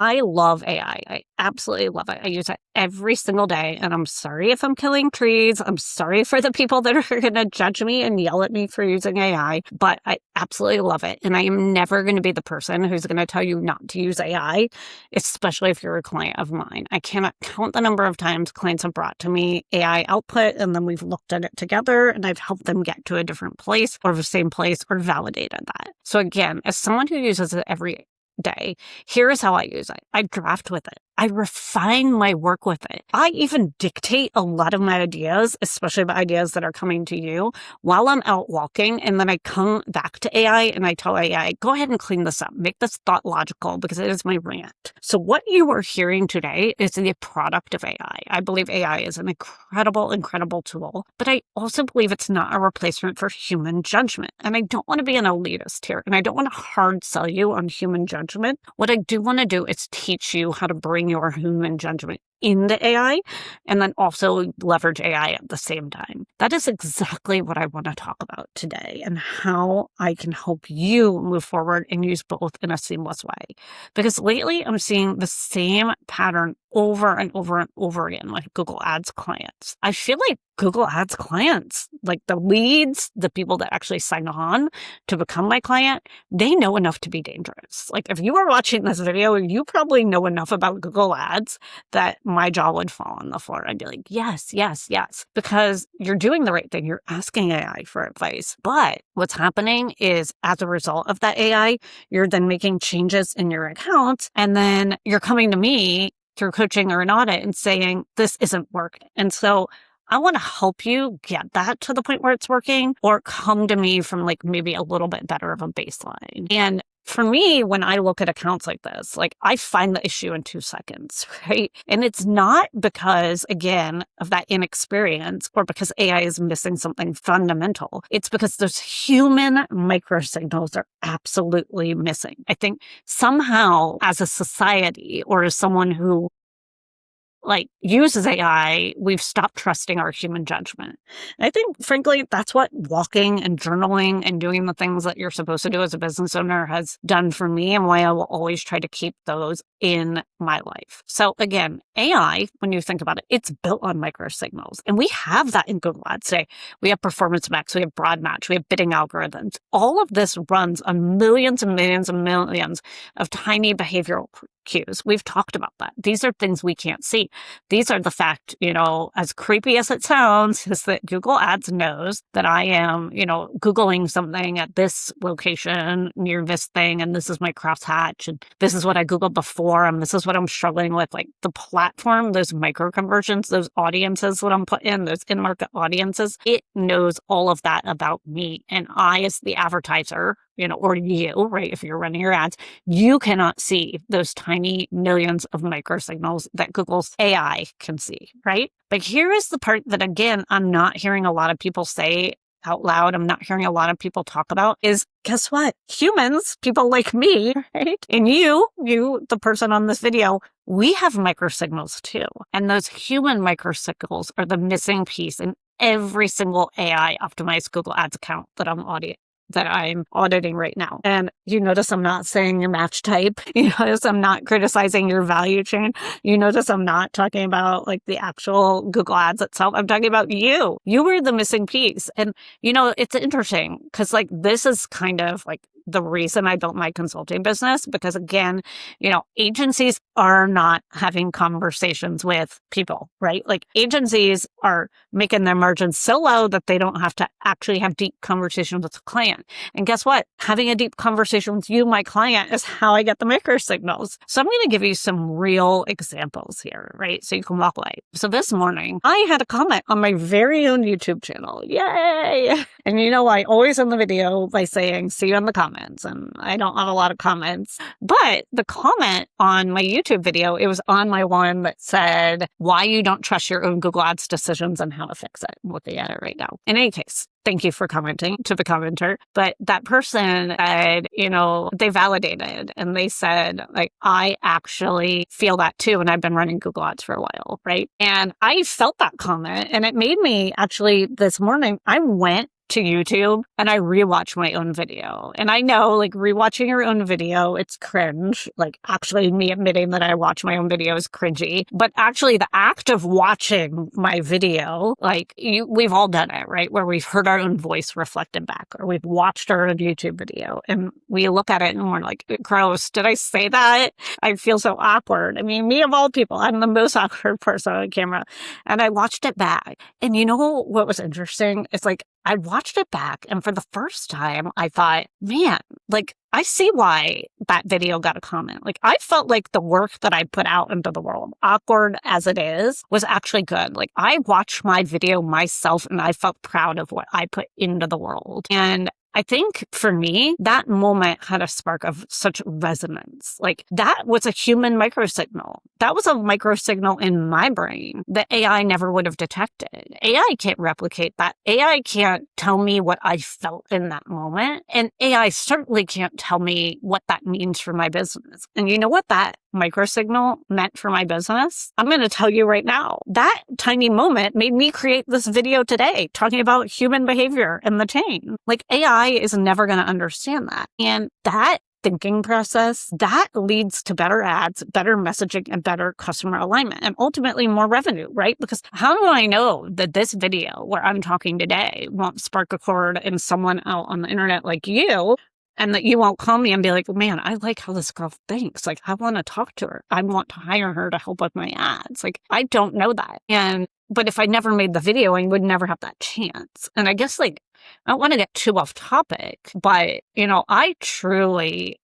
I love AI. I absolutely love it. I use it every single day. And I'm sorry if I'm killing trees. I'm sorry for the people that are going to judge me and yell at me for using AI, but I absolutely love it. And I am never going to be the person who's going to tell you not to use AI, especially if you're a client of mine. I cannot count the number of times clients have brought to me AI output, and then we've looked at it together and I've helped them get to a different place or the same place or validated that. So again, as someone who uses it every day, here is how I use it. I draft with it. I refine my work with it. I even dictate a lot of my ideas, especially the ideas that are coming to you, while I'm out walking. And then I come back to AI and I tell AI, go ahead and clean this up. Make this thought logical because it is my rant. So what you are hearing today is the product of AI. I believe AI is an incredible, incredible tool, but I also believe it's not a replacement for human judgment. And I don't want to be an elitist here, and I don't want to hard sell you on human judgment. What I do want to do is teach you how to bring your human judgment into AI and then also leverage AI at the same time. That is exactly what I want to talk about today and how I can help you move forward and use both in a seamless way. Because lately I'm seeing the same pattern over and over and over again with Google Ads clients. I feel like Google Ads clients, like the leads, the people that actually sign on to become my client, they know enough to be dangerous. Like if you are watching this video, you probably know enough about Google Ads that my jaw would fall on the floor. I'd be like, yes, yes, yes, because you're doing the right thing. You're asking AI for advice. But what's happening is as a result of that AI, you're then making changes in your account, and then you're coming to me through coaching or an audit and saying, this isn't working. And so I want to help you get that to the point where it's working, or come to me from like maybe a little bit better of a baseline. And for me, when I look at accounts like this, like I find the issue in 2 seconds, right? And it's not because, again, of that inexperience or because AI is missing something fundamental. It's because those human microsignals are absolutely missing. I think somehow as a society or as someone who uses AI, we've stopped trusting our human judgment. And I think, frankly, that's what walking and journaling and doing the things that you're supposed to do as a business owner has done for me, and why I will always try to keep those in my life. So again, AI, when you think about it, it's built on microsignals. And we have that in Google Ads today. We have Performance Max, we have Broad Match, we have bidding algorithms. All of this runs on millions and millions and millions of tiny behavioral cues. We've talked about that. These are things we can't see. These are the fact, as creepy as it sounds, is that Google Ads knows that I am, Googling something at this location near this thing, and this is my crosshatch, and this is what I Googled before, and this is what I'm struggling with. Like the platform, those micro conversions, those audiences that I'm put in, those in-market audiences, it knows all of that about me. And I, as the advertiser, or you, right? If you're running your ads, you cannot see those tiny millions of microsignals that Google's AI can see, right? But here is the part that, again, I'm not hearing a lot of people say out loud. I'm not hearing a lot of people talk about is, guess what? Humans, people like me, right? And you, the person on this video, we have microsignals too. And those human microsignals are the missing piece in every single AI optimized Google Ads account that I'm auditing right now. And you notice I'm not saying your match type. You notice I'm not criticizing your value chain. You notice I'm not talking about like the actual Google Ads itself. I'm talking about you. You were the missing piece. And, it's interesting because like this is kind of like the reason I built my consulting business, because again, agencies are not having conversations with people, right? Like agencies are making their margins so low that they don't have to actually have deep conversations with the client. And guess what? Having a deep conversation with you, my client, is how I get the micro signals. So I'm going to give you some real examples here, right? So you can walk away. So this morning, I had a comment on my very own YouTube channel. Yay! And I always end the video by saying, see you in the comments. And I don't have a lot of comments. But the comment on my YouTube video, it was on my one that said, why you don't trust your own Google Ads decisions and how to fix it. I'm looking at it right now. In any case, thank you for commenting to the commenter. But that person said, they validated and they said, like, I actually feel that too. And I've been running Google Ads for a while, right? And I felt that comment, and it made me actually this morning, I went to YouTube and I rewatch my own video. And I know, like, rewatching your own video, it's cringe. Like, actually, me admitting that I watch my own video is cringy. But actually, the act of watching my video, like, we've all done it, right? Where we've heard our own voice reflected back, or we've watched our own YouTube video and we look at it and we're like, gross, did I say that? I feel so awkward. I mean, me of all people, I'm the most awkward person on camera. And I watched it back. And you know what was interesting? It's like, I watched it back and for the first time, I thought, man, like, I see why that video got a comment. Like, I felt like the work that I put out into the world, awkward as it is, was actually good. Like, I watched my video myself and I felt proud of what I put into the world. And I think for me, that moment had a spark of such resonance. Like, that was a human microsignal. That was a microsignal in my brain that AI never would have detected. AI can't replicate that. AI can't tell me what I felt in that moment. And AI certainly can't tell me what that means for my business. And you know what that microsignal meant for my business? I'm going to tell you right now. That tiny moment made me create this video today talking about human behavior and the chain. Like, AI is never going to understand that. And that thinking process, that leads to better ads, better messaging, and better customer alignment, and ultimately more revenue, right? Because how do I know that this video where I'm talking today won't spark a chord in someone out on the internet like you, and that you won't call me and be like, man, I like how this girl thinks. Like, I want to talk to her. I want to hire her to help with my ads. Like, I don't know that. But if I never made the video, I would never have that chance. And I guess, like, I don't want to get too off topic, but, you know, I truly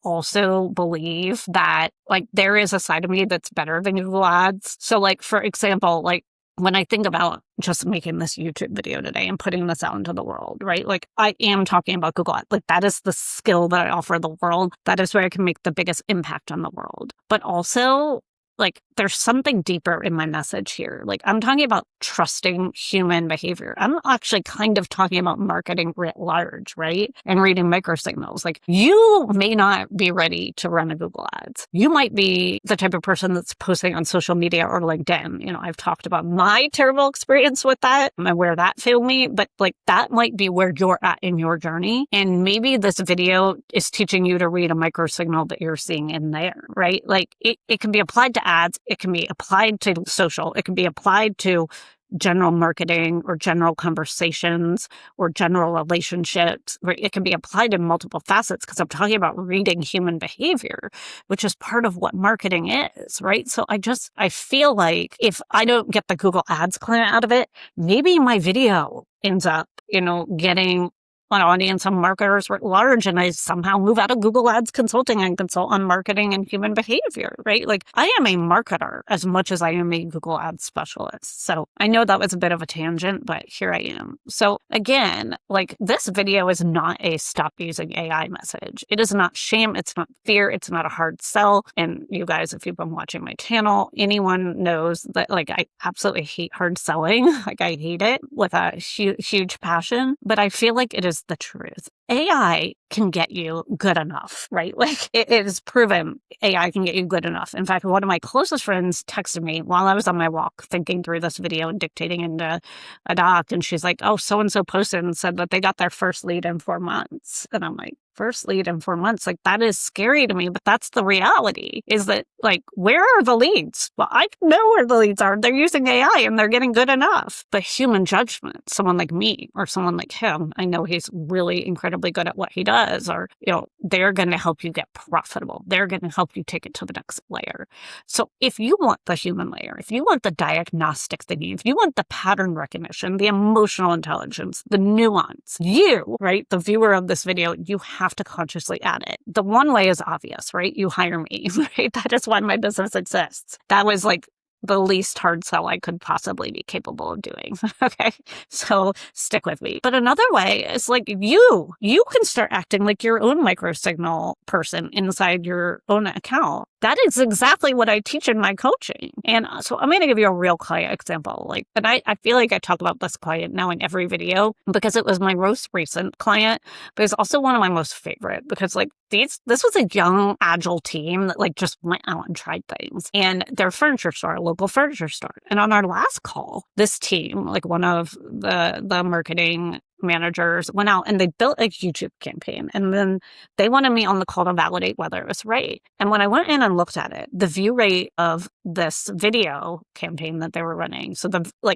also believe that, like, there is a side of me that's better than Google Ads. So, like, for example, like, when I think about just making this YouTube video today and putting this out into the world, right? Like, I am talking about Google Ads. Like, that is the skill that I offer the world. That is where I can make the biggest impact on the world. But also, like, there's something deeper in my message here. Like, I'm talking about trusting human behavior. I'm actually kind of talking about marketing writ large, right? And reading microsignals. Like, you may not be ready to run a Google Ads. You might be the type of person that's posting on social media or LinkedIn. You know, I've talked about my terrible experience with that and where that failed me, but, like, that might be where you're at in your journey. And maybe this video is teaching you to read a microsignal that you're seeing in there, right? Like, it can be applied to ads. It can be applied to social. It can be applied to general marketing or general conversations or general relationships. It can be applied in multiple facets because I'm talking about reading human behavior, which is part of what marketing is, right? So I feel like if I don't get the Google Ads client out of it, maybe my video ends up, you know, getting an audience of marketers writ large, and I somehow move out of Google Ads consulting and consult on marketing and human behavior, right? Like, I am a marketer as much as I am a Google Ads specialist. So I know that was a bit of a tangent, but here I am. So again, like, this video is not a stop using AI message. It is not shame. It's not fear. It's not a hard sell. And you guys, if you've been watching my channel, anyone knows that, like, I absolutely hate hard selling. Like, I hate it with a huge passion, but I feel like it is the truth. AI can get you good enough, right? Like, it is proven AI can get you good enough. In fact, one of my closest friends texted me while I was on my walk thinking through this video and dictating into a doc. And she's like, oh, so-and-so posted and said that they got their first lead in 4 months. And I'm like, first lead in 4 months? Like, that is scary to me, but that's the reality, is that, like, where are the leads? Well, I know where the leads are. They're using AI and they're getting good enough. But human judgment, someone like me or someone like him, I know he's really incredibly good at what he does, or, you know, they're going to help you get profitable. They're going to help you take it to the next layer. So if you want the human layer, if you want the diagnostic thinking, if you want the pattern recognition, the emotional intelligence, the nuance, you, right, the viewer of this video, you have to consciously add it. The one way is obvious, right? You hire me, right? That is why my business exists. That was, like, the least hard sell I could possibly be capable of doing. Okay. So stick with me. But another way is, like, you can start acting like your own microsignal person inside your own account. That is exactly what I teach in my coaching. And so I'm going to give you a real client example. And I feel like I talk about this client now in every video because it was my most recent client, but it's also one of my most favorite because this was a young, agile team that just went out and tried things. And their furniture store, a local furniture store. And on our last call, this team, one of the marketing managers went out and they built a YouTube campaign. And then they wanted me on the call to validate whether it was right. And when I went in and looked at it, the view rate of this video campaign that they were running, so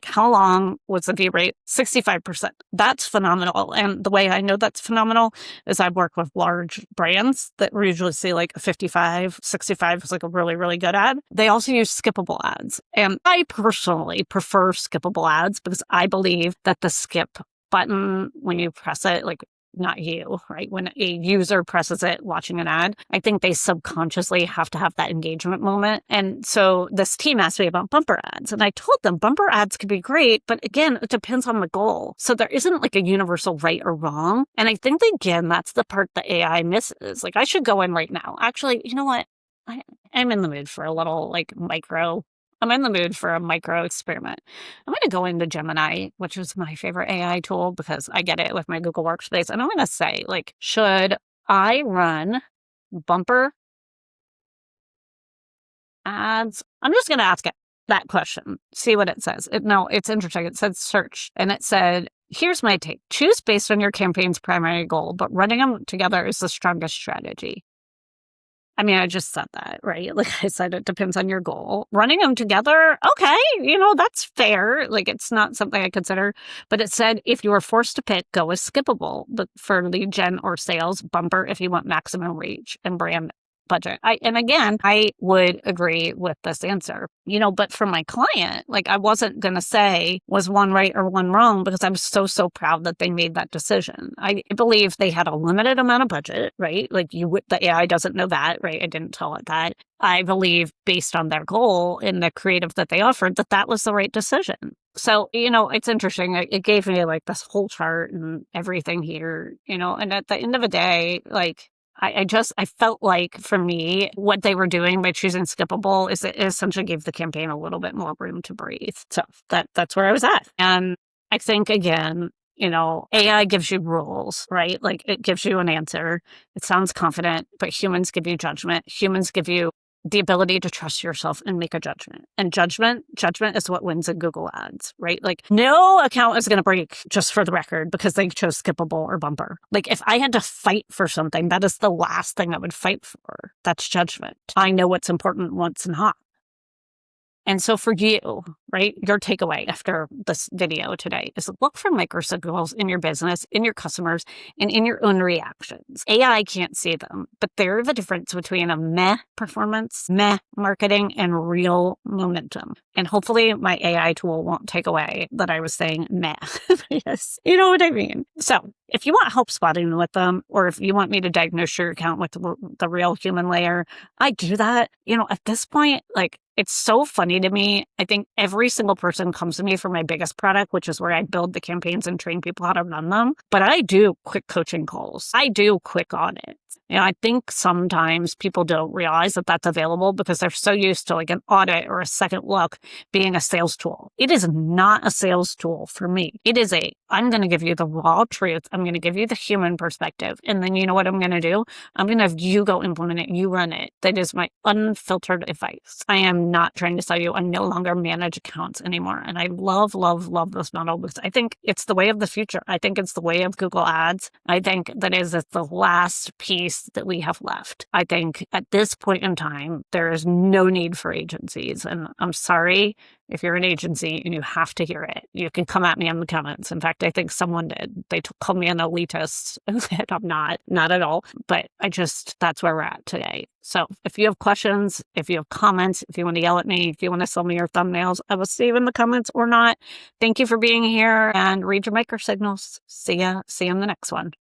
how long was the view rate? 65%. That's phenomenal. And the way I know that's phenomenal is I've worked with large brands that we usually see a 55, 65 is a really, really good ad. They also use skippable ads. And I personally prefer skippable ads because I believe that the skip button, when you press it, not you, right? When a user presses it watching an ad, I think they subconsciously have to have that engagement moment. And so this team asked me about bumper ads. And I told them bumper ads could be great, but again, it depends on the goal. So there isn't a universal right or wrong. And I think that, again, that's the part that AI misses. I should go in right now. Actually, you know what? I'm in the mood for a little I'm in the mood for a micro experiment. I'm going to go into Gemini, which is my favorite AI tool because I get it with my Google Workspace. And I'm going to say, should I run bumper ads? I'm just going to ask it that question, see what it says. It's interesting. It said search and it said, here's my take. Choose based on your campaign's primary goal, but running them together is the strongest strategy. I mean, I just said that, right? I said, it depends on your goal. Running them together, okay, that's fair. It's not something I consider. But it said, if you are forced to pick, go with skippable. But for lead gen or sales, bumper if you want maximum reach and brand budget. I would agree with this answer, but for my client, I wasn't going to say was one right or one wrong because I'm so proud that they made that decision. I believe they had a limited amount of budget, right? The AI doesn't know that, right? I didn't tell it that. I believe based on their goal and the creative that they offered, that was the right decision. So, it's interesting. It gave me this whole chart and everything here, and at the end of the day, I felt like for me, what they were doing by choosing skippable is it essentially gave the campaign a little bit more room to breathe. So that's where I was at. And I think, again, AI gives you rules, right? It gives you an answer. It sounds confident, but humans give you judgment. Humans give you the ability to trust yourself and make a judgment. And judgment is what wins in Google Ads, right? No account is going to break, just for the record, because they chose skippable or bumper. If I had to fight for something, that is the last thing I would fight for. That's judgment. I know what's important, what's not. And so for you, right, your takeaway after this video today is look for microsignals in your business, in your customers, and in your own reactions. AI can't see them, but they're the difference between a meh performance, meh marketing, and real momentum. And hopefully my AI tool won't take away that I was saying meh. Yes, you know what I mean. So if you want help spotting with them, or if you want me to diagnose your account with the real human layer, I do that. At this point, it's so funny to me. I think every single person comes to me for my biggest product, which is where I build the campaigns and train people how to run them. But I do quick coaching calls. I do quick audits. I think sometimes people don't realize that that's available because they're so used to an audit or a second look being a sales tool. It is not a sales tool for me. It is I'm going to give you the raw truth. I'm going to give you the human perspective. And then you know what I'm going to do? I'm going to have you go implement it. You run it. That is my unfiltered advice. I am not trying to sell you. I no longer manage accounts anymore. And I love, love, love this model because I think it's the way of the future. I think it's the way of Google Ads. I think that is the last piece that we have left. I think at this point in time, there is no need for agencies. And I'm sorry if you're an agency and you have to hear it. You can come at me in the comments. In fact, I think someone did. They called me an elitist. And I'm not at all. But that's where we're at today. So if you have questions, if you have comments, if you want to yell at me, if you want to sell me your thumbnails, I will see you in the comments or not. Thank you for being here and read your microsignals. See ya in the next one.